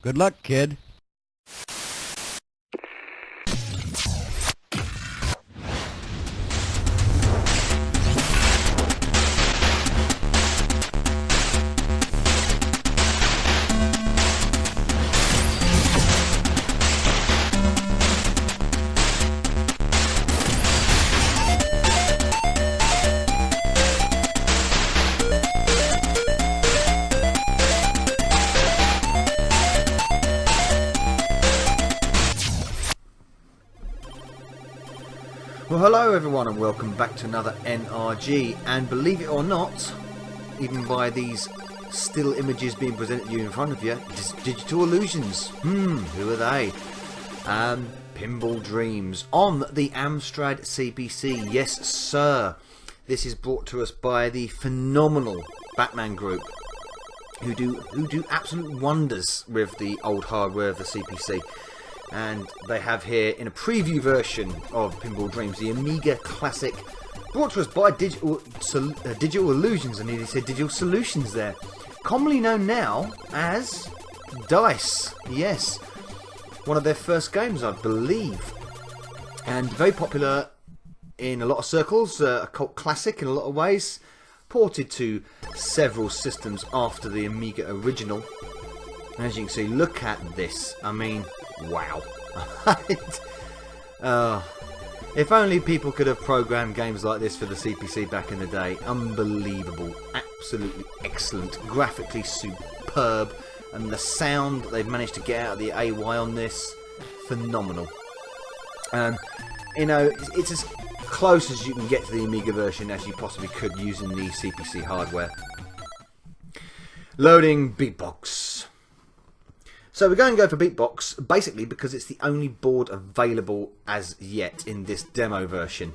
Good luck, kid. Well, hello everyone and welcome back to another NRG, and believe it or not, even by these still images being presented to you in front of you, digital illusions. Who are they? Pinball Dreams on the Amstrad CPC. Yes sir, this is brought to us by the phenomenal Batman Group, who do absolute wonders with the old hardware of the CPC. And they have here in a preview version of Pinball Dreams the Amiga Classic, brought to us by Digital Illusions. I nearly said Digital Solutions there. Commonly known now as DICE. Yes, one of their first games, I believe, and very popular in a lot of circles. A cult classic in a lot of ways. Ported to several systems after the Amiga original. As you can see, look at this. I mean, wow. If only people could have programmed games like this for the CPC back in the day. Unbelievable. Absolutely excellent. Graphically superb. And the sound that they've managed to get out of the AY on this, phenomenal. You know, it's as close as you can get to the Amiga version as you possibly could using the CPC hardware. Loading Beatbox. So we're going to go for Beatbox, basically because it's the only board available as yet in this demo version.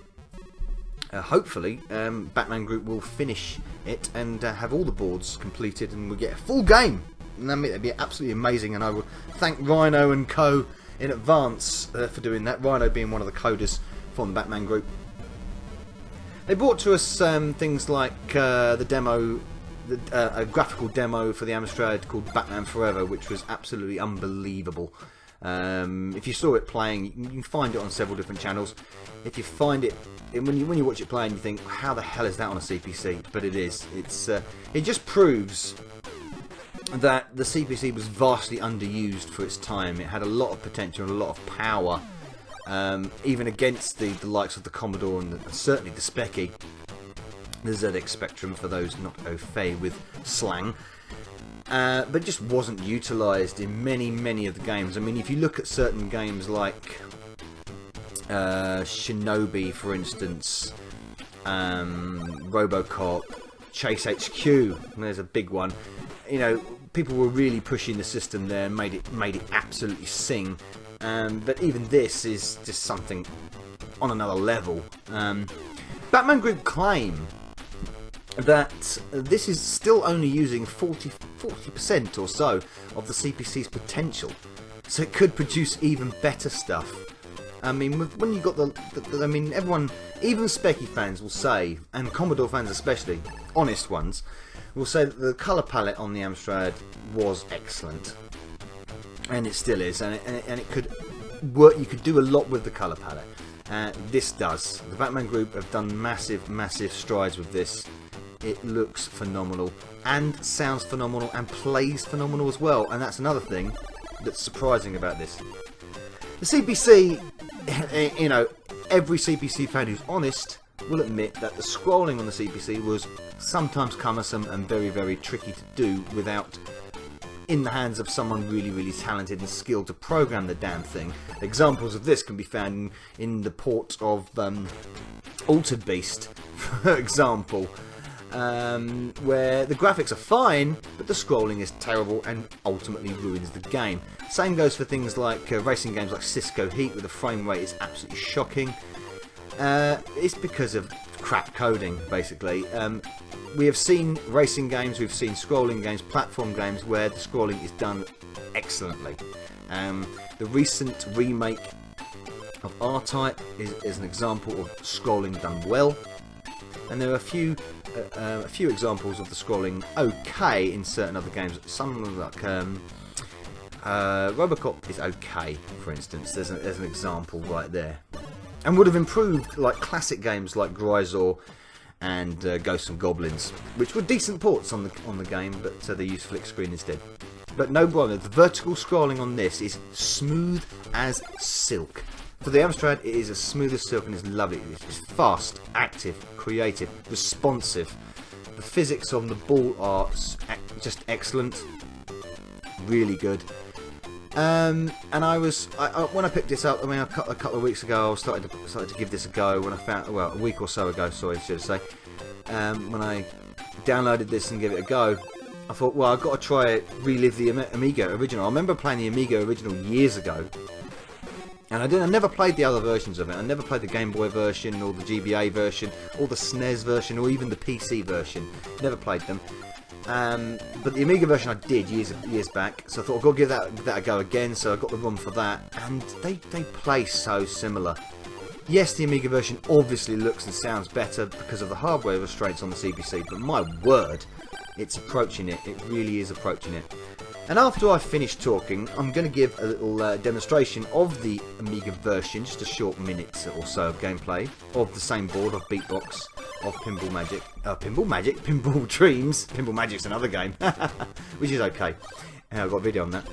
Hopefully, Batman Group will finish it and have all the boards completed and we'll get a full game. And that'd be absolutely amazing, and I will thank Rhino and Co in advance for doing that. Rhino being one of the coders from the Batman Group. They brought to us things like the demo, a graphical demo for the Amstrad called Batman Forever, which was absolutely unbelievable. If you saw it playing, you can find it on several different channels. If you find it, when you watch it playing, you think, how the hell is that on a CPC? But it is. It just proves that the CPC was vastly underused for its time. It had a lot of potential and a lot of power, even against the likes of the Commodore and certainly the Speccy. The ZX Spectrum, for those not au fait with slang, but just wasn't utilised in many of the games. I mean, if you look at certain games like Shinobi, for instance, Robocop, Chase HQ, there's a big one. You know, people were really pushing the system there and made it absolutely sing. But even this is just something on another level. Batman Group claim that this is still only using 40% or so of the CPC's potential, so it could produce even better stuff. I mean, when you got I mean, everyone, even Speccy fans will say, and Commodore fans especially, honest ones, will say that the colour palette on the Amstrad was excellent, and it still is, and it could work. You could do a lot with the colour palette. This does. The Batman Group have done massive strides with this. It looks phenomenal and sounds phenomenal and plays phenomenal as well, and that's another thing that's surprising about this. The CPC, you know, every CPC fan who's honest will admit that the scrolling on the CPC was sometimes cumbersome and very tricky to do without in the hands of someone really talented and skilled to program the damn thing. Examples of this can be found in the port of Altered Beast, for example, where the graphics are fine but the scrolling is terrible and ultimately ruins the game. Same goes for things like racing games like Cisco Heat, where the frame rate is absolutely shocking. It's because of crap coding, basically. We have seen racing games, we've seen scrolling games, platform games where the scrolling is done excellently. The recent remake of R-Type is an example of scrolling done well, and there are a few examples of the scrolling okay in certain other games. Some like Robocop is okay, for instance. There's an example right there. And would have improved like classic games like Gryzor and Ghosts and Goblins, which were decent ports on the game, but they used flick screen instead. But no bother, the vertical scrolling on this is smooth as silk. For the Amstrad, it is as smooth as silk and is lovely. It's fast, active, creative, responsive. The physics on the ball are just excellent, really good. And when I picked this up, I mean, a couple of weeks ago, I started to give this a go. When I found, well, a week or so ago, sorry, I should say, when I downloaded this and gave it a go, I thought, well, I've got to try it, relive the Amiga original. I remember playing the Amiga original years ago, and I never played the other versions of it. I never played the Game Boy version, or the GBA version, or the SNES version, or even the PC version. Never played them. But the Amiga version I did years back, so I thought I've got to give that a go again. So I got the ROM for that, and they play so similar. Yes, the Amiga version obviously looks and sounds better because of the hardware restraints on the CPC, but my word, it's approaching it. It really is approaching it. And after I've finished talking, I'm going to give a little demonstration of the Amiga version, just a short minute or so of gameplay of the same board, of Beatbox, of Pinball Dreams. Pinball Magic's another game, which is okay. I've got a video on that.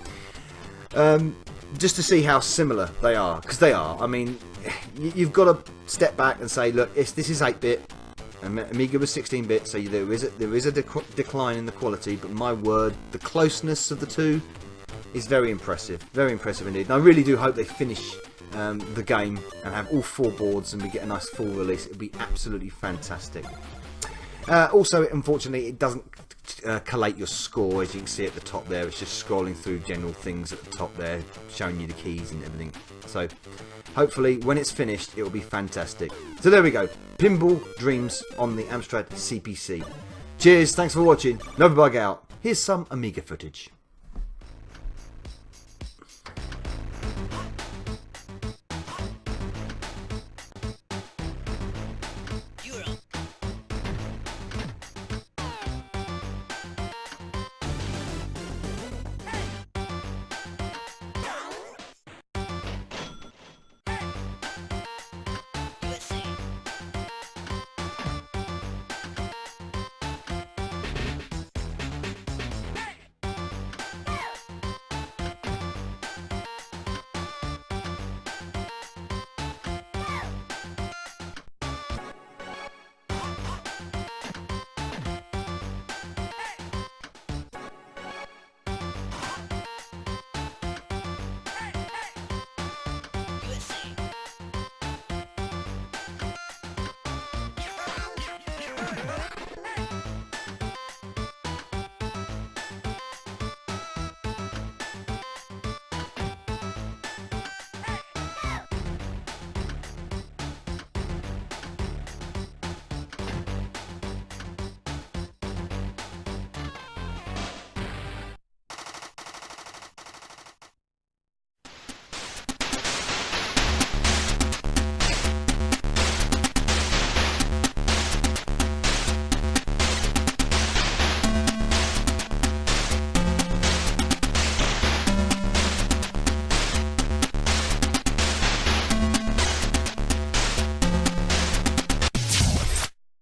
Just to see how similar they are, because they are. I mean, you've got to step back and say, look, this is 8-bit. Amiga was 16-bit, so there is a decline in the quality, but my word, the closeness of the two is very impressive indeed. And I really do hope they finish the game and have all 4 boards and we get a nice full release. It would be absolutely fantastic. Also, unfortunately, it doesn't collate your score, as you can see at the top there. It's just scrolling through general things at the top there, showing you the keys and everything. So hopefully when it's finished it will be fantastic. So there we go, Pinball Dreams on the Amstrad CPC. Cheers, thanks for watching, Novabug out. Here's some Amiga footage.